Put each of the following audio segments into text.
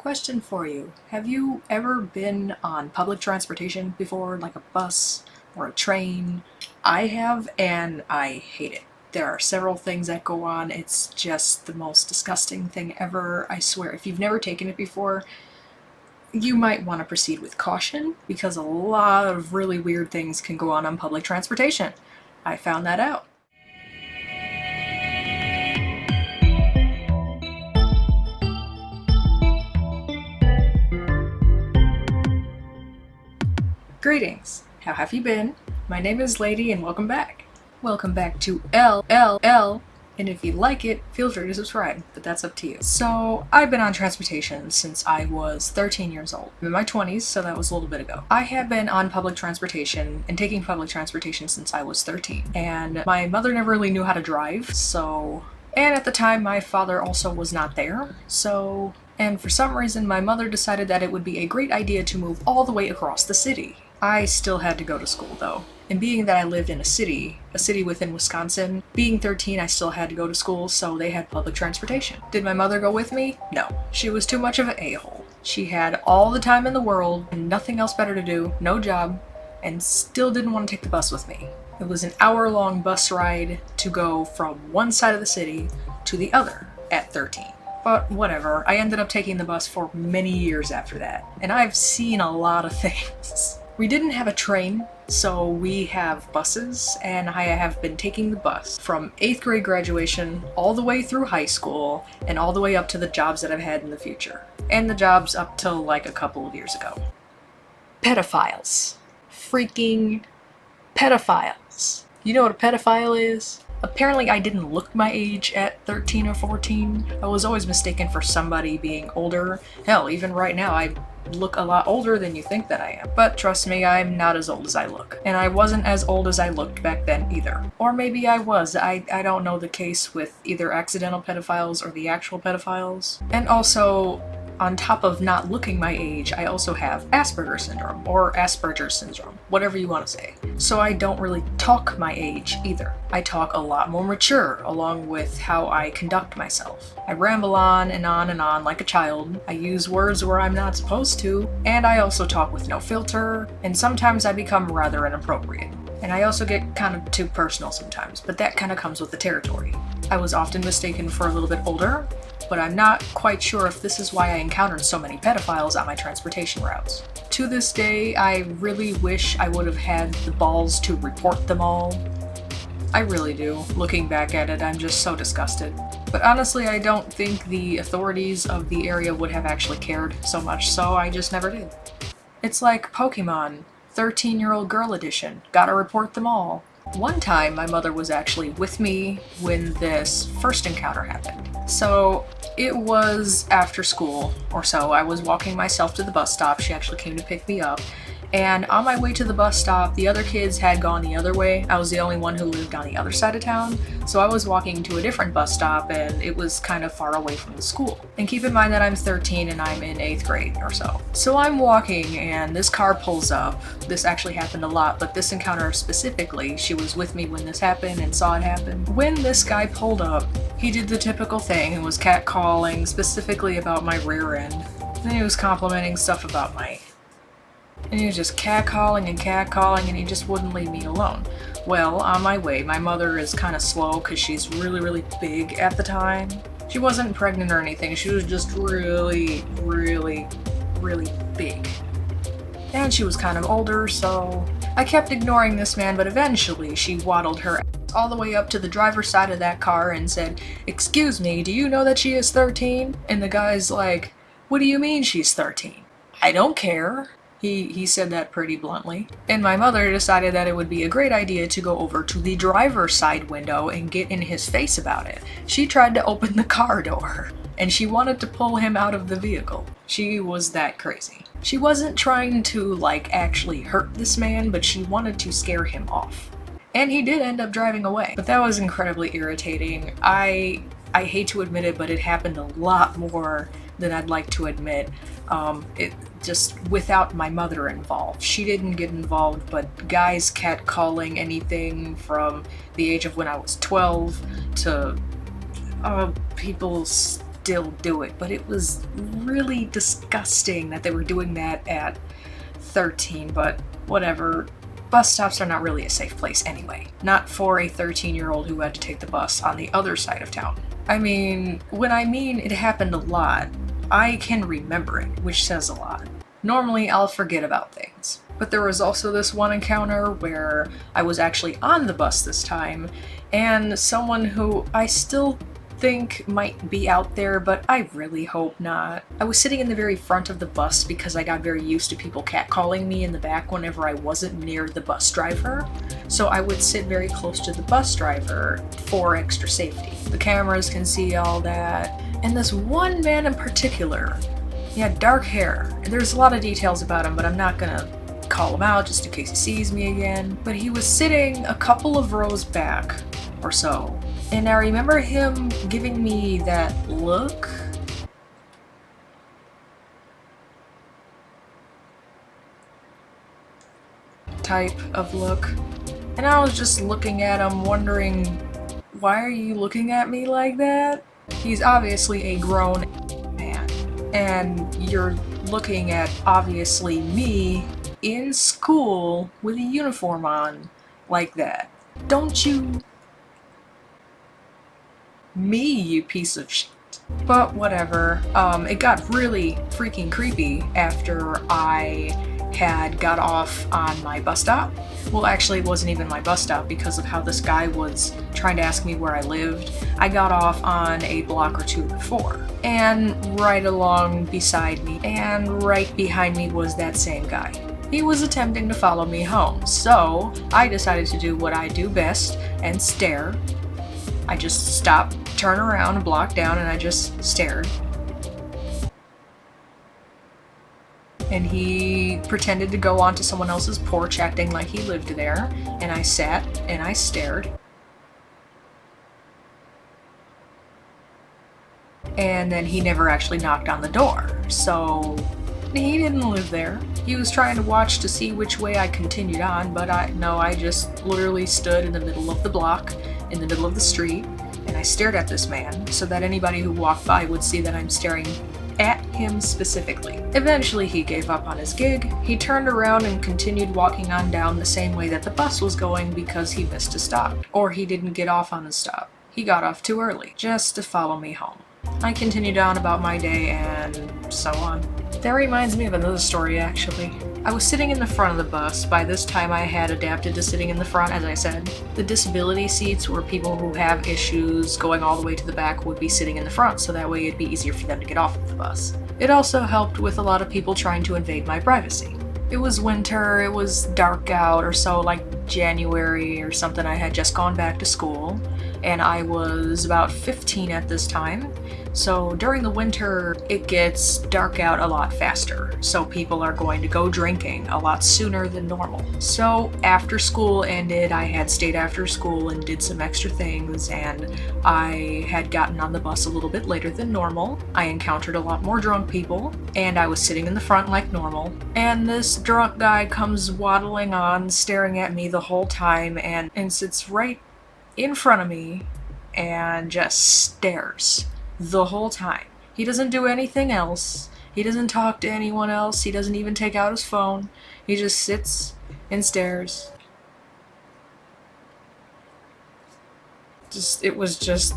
Question for you. Have you ever been on public transportation before, like a bus or a train? I have, and I hate it. There are several things that go on. It's just the most disgusting thing ever. I swear, if you've never taken it before, you might want to proceed with caution because a lot of really weird things can go on public transportation. I found that out. Greetings. How have you been? My name is Lady and welcome back. Welcome back to LLL, and if you like it, feel free to subscribe, but that's up to you. So, I've been on transportation since I was 13 years old. I'm in my 20s, so that was a little bit ago. I have been on public transportation and taking public transportation since I was 13, and my mother never really knew how to drive, and at the time my father also was not there, and for some reason my mother decided that it would be a great idea to move all the way across the city. I still had to go to school though. And being that I lived in a city within Wisconsin, being 13 I still had to go to school, so they had public transportation. Did my mother go with me? No. She was too much of an a-hole. She had all the time in the world, and nothing else better to do, no job, and still didn't want to take the bus with me. It was an hour-long bus ride to go from one side of the city to the other at 13. But whatever, I ended up taking the bus for many years after that, and I've seen a lot of things. We didn't have a train, so we have buses, and I have been taking the bus from 8th grade graduation all the way through high school and all the way up to the jobs that I've had in the future. And the jobs up till like a couple of years ago. Pedophiles. Freaking pedophiles. You know what a pedophile is? Apparently I didn't look my age at 13 or 14. I was always mistaken for somebody being older. Hell, even right now I look a lot older than you think that I am. But trust me, I'm not as old as I look. And I wasn't as old as I looked back then either. Or maybe I was. I don't know the case with either accidental pedophiles or the actual pedophiles. And also, on top of not looking my age, I also have Asperger's syndrome, or Asperger's syndrome, whatever you want to say. So I don't really talk my age either. I talk a lot more mature, along with how I conduct myself. I ramble on and on and on like a child. I use words where I'm not supposed to, and I also talk with no filter, and sometimes I become rather inappropriate. And I also get kind of too personal sometimes, but that kind of comes with the territory. I was often mistaken for a little bit older, but I'm not quite sure if this is why I encountered so many pedophiles on my transportation routes. To this day, I really wish I would have had the balls to report them all. I really do. Looking back at it, I'm just so disgusted. But honestly, I don't think the authorities of the area would have actually cared so much, so I just never did. It's like Pokemon, 13-year-old girl edition. Gotta report them all. One time, my mother was actually with me when this first encounter happened. So it was after school or so. I was walking myself to the bus stop. She actually came to pick me up. And on my way to the bus stop, the other kids had gone the other way. I was the only one who lived on the other side of town. So I was walking to a different bus stop, and it was kind of far away from the school. And keep in mind that I'm 13 and I'm in 8th grade or so. So I'm walking and this car pulls up. This actually happened a lot, but this encounter specifically, she was with me when this happened and saw it happen. When this guy pulled up, he did the typical thing and was catcalling specifically about my rear end. And he was complimenting stuff about and he was just catcalling, and he just wouldn't leave me alone. Well, on my way, my mother is kind of slow because she's really, really big at the time. She wasn't pregnant or anything, she was just really, really, really big. And she was kind of older, so I kept ignoring this man, but eventually she waddled her ass all the way up to the driver's side of that car and said, "Excuse me, do you know that she is 13? And the guy's like, "What do you mean she's 13? I don't care." He said that pretty bluntly. And my mother decided that it would be a great idea to go over to the driver's side window and get in his face about it. She tried to open the car door, and she wanted to pull him out of the vehicle. She was that crazy. She wasn't trying to, actually hurt this man, but she wanted to scare him off. And he did end up driving away. But that was incredibly irritating. I hate to admit it, but it happened a lot more than I'd like to admit. It just without my mother involved. She didn't get involved, but guys catcalling anything from the age of when I was 12 to people still do it, but it was really disgusting that they were doing that at 13, but whatever. Bus stops are not really a safe place anyway. Not for a 13-year-old who had to take the bus on the other side of town. I mean, when I mean it happened a lot, I can remember it, which says a lot. Normally, I'll forget about things. But there was also this one encounter where I was actually on the bus this time, and someone who I still think might be out there, but I really hope not. I was sitting in the very front of the bus because I got very used to people catcalling me in the back whenever I wasn't near the bus driver. So I would sit very close to the bus driver for extra safety. The cameras can see all that. And this one man in particular, he had dark hair. There's a lot of details about him, but I'm not gonna call him out just in case he sees me again. But he was sitting a couple of rows back or so. And I remember him giving me that look. Type of look. And I was just looking at him wondering, why are you looking at me like that? He's obviously a grown man. And you're looking at, obviously, me in school with a uniform on like that. Don't you... Me, you piece of shit. But whatever. It got really freaking creepy after I had got off on my bus stop. Well, actually, it wasn't even my bus stop because of how this guy was trying to ask me where I lived. I got off on a block or two before. And right along beside me and right behind me was that same guy. He was attempting to follow me home, so I decided to do what I do best and stare. I just stopped, turned around, a block down, and I just stared. And he pretended to go onto someone else's porch acting like he lived there, and I sat and I stared. And then he never actually knocked on the door, so he didn't live there. He was trying to watch to see which way I continued on, but I just literally stood in the middle of the block, in the middle of the street, and I stared at this man so that anybody who walked by would see that I'm staring at him specifically. Eventually he gave up on his gig. He turned around and continued walking on down the same way that the bus was going because he missed a stop. Or he didn't get off on his stop. He got off too early, just to follow me home. I continued on about my day and so on. That reminds me of another story, actually. I was sitting in the front of the bus. By this time I had adapted to sitting in the front, as I said. The disability seats where people who have issues going all the way to the back would be sitting in the front, so that way it'd be easier for them to get off of the bus. It also helped with a lot of people trying to invade my privacy. It was winter, it was dark out or so, like January or something. I had just gone back to school, and I was about 15 at this time. So during the winter, it gets dark out a lot faster, so people are going to go drinking a lot sooner than normal. So after school ended, I had stayed after school and did some extra things, and I had gotten on the bus a little bit later than normal. I encountered a lot more drunk people, and I was sitting in the front like normal, and this drunk guy comes waddling on, staring at me the whole time, and sits right in front of me and just stares the whole time. He doesn't do anything else. He doesn't talk to anyone else. He doesn't even take out his phone. He just sits and stares. It was just,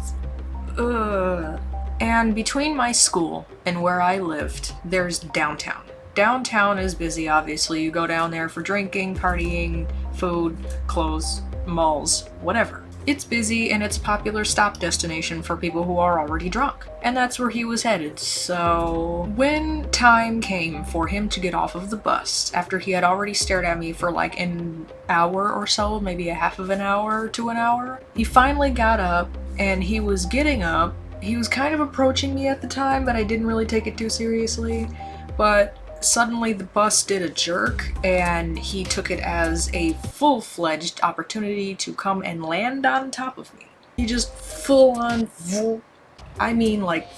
ugh. And between my school and where I lived, there's downtown. Downtown is busy, obviously. You go down there for drinking, partying, food, clothes, malls, whatever. It's busy and it's a popular stop destination for people who are already drunk. And that's where he was headed. So when time came for him to get off of the bus, after he had already stared at me for like an hour or so, maybe a half of an hour to an hour, he finally got up, and he was getting up. He was kind of approaching me at the time, but I didn't really take it too seriously. But suddenly the bus did a jerk, and he took it as a full-fledged opportunity to come and land on top of me. He just full on, I mean like,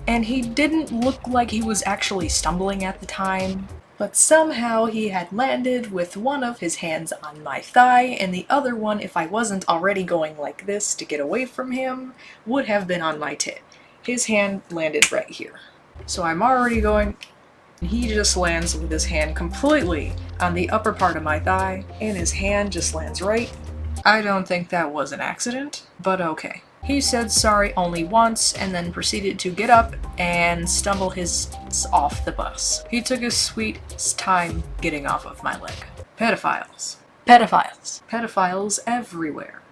and he didn't look like he was actually stumbling at the time, but somehow he had landed with one of his hands on my thigh, and the other one, if I wasn't already going like this to get away from him, would have been on my tit. his hand landed right here. So I'm already going, and he just lands with his hand completely on the upper part of my thigh, and his hand just lands right. I don't think that was an accident, but okay. He said sorry only once and then proceeded to get up and stumble his off the bus. He took his sweet time getting off of my leg. Pedophiles. Pedophiles. Pedophiles everywhere.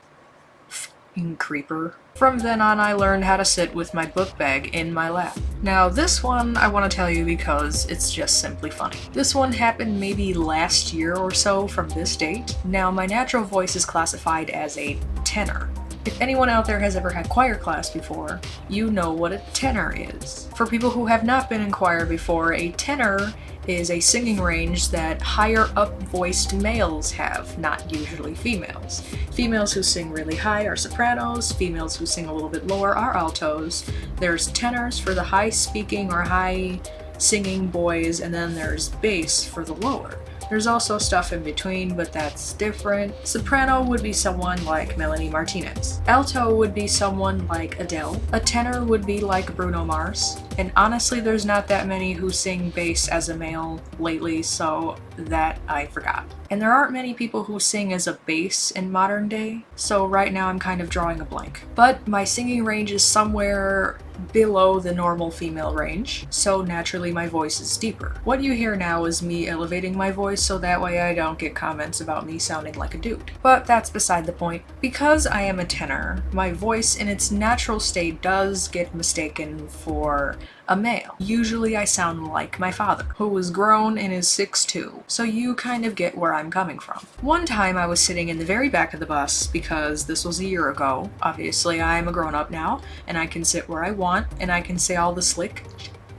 F***ing creeper. From then on, I learned how to sit with my book bag in my lap. Now, this one I want to tell you because it's just simply funny. This one happened maybe last year or so from this date. Now, my natural voice is classified as a tenor. If anyone out there has ever had choir class before, you know what a tenor is. For people who have not been in choir before, a tenor is a singing range that higher up voiced males have, not usually females. Females who sing really high are sopranos, females who sing a little bit lower are altos. There's tenors for the high speaking or high singing boys, and then there's bass for the lower. There's also stuff in between, but that's different. Soprano would be someone like Melanie Martinez. Alto would be someone like Adele. A tenor would be like Bruno Mars. And honestly, there's not that many who sing bass as a male lately, so that I forgot. And there aren't many people who sing as a bass in modern day, so right now I'm kind of drawing a blank. But my singing range is somewhere below the normal female range, so naturally my voice is deeper. What you hear now is me elevating my voice so that way I don't get comments about me sounding like a dude. But that's beside the point. Because I am a tenor, my voice in its natural state does get mistaken for a male. Usually I sound like my father, who was grown and is 6'2", so you kind of get where I'm coming from. One time I was sitting in the very back of the bus because this was a year ago. Obviously I'm a grown-up now, and I can sit where I want, and I can say all the slick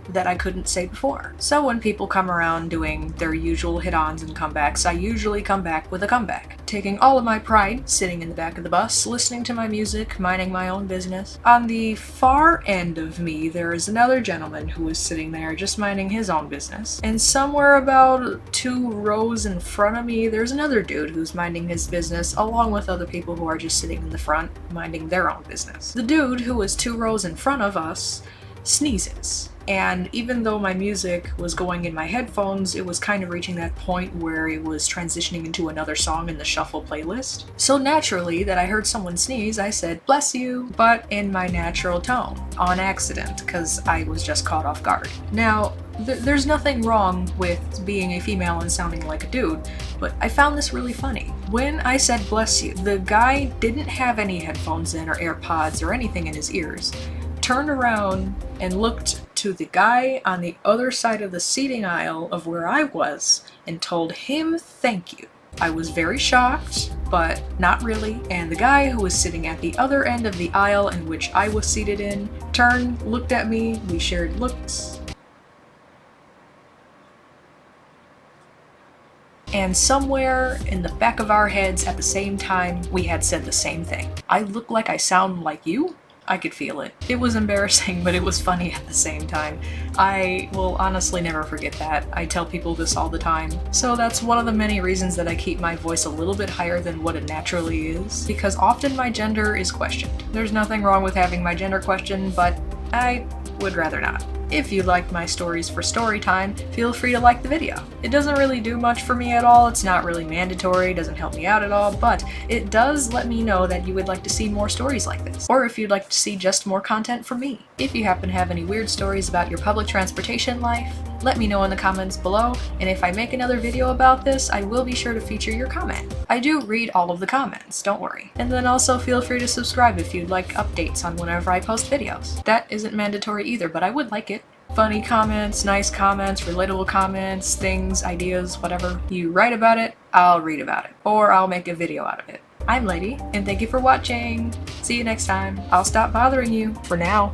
that I couldn't say before. So when people come around doing their usual hit-ons and comebacks, I usually come back with a comeback. Taking all of my pride, sitting in the back of the bus, listening to my music, minding my own business. On the far end of me, there is another gentleman who is sitting there just minding his own business. And somewhere about 2 rows in front of me, there's another dude who's minding his business, along with other people who are just sitting in the front, minding their own business. The dude who was 2 rows in front of us sneezes. And even though my music was going in my headphones, it was kind of reaching that point where it was transitioning into another song in the shuffle playlist. So naturally, that I heard someone sneeze, I said, "Bless you," but in my natural tone, on accident, because I was just caught off guard. Now, there's nothing wrong with being a female and sounding like a dude, but I found this really funny. When I said "bless you," the guy didn't have any headphones in or AirPods or anything in his ears, turned around and looked to the guy on the other side of the seating aisle of where I was and told him thank you. I was very shocked, but not really, and the guy who was sitting at the other end of the aisle in which I was seated in turned, looked at me, we shared looks, and somewhere in the back of our heads at the same time, we had said the same thing. "I look like I sound like you?" I could feel it. It was embarrassing, but it was funny at the same time. I will honestly never forget that. I tell people this all the time. So that's one of the many reasons that I keep my voice a little bit higher than what it naturally is, because often my gender is questioned. There's nothing wrong with having my gender questioned, but I would rather not. If you like my stories for story time, feel free to like the video. It doesn't really do much for me at all, it's not really mandatory, doesn't help me out at all, but it does let me know that you would like to see more stories like this, or if you'd like to see just more content from me. If you happen to have any weird stories about your public transportation life, let me know in the comments below, and if I make another video about this, I will be sure to feature your comment. I do read all of the comments, don't worry. And then also feel free to subscribe if you'd like updates on whenever I post videos. That isn't mandatory either, but I would like it. Funny comments, nice comments, relatable comments, things, ideas, whatever. You write about it, I'll read about it. Or I'll make a video out of it. I'm Lady, and thank you for watching. See you next time. I'll stop bothering you for now.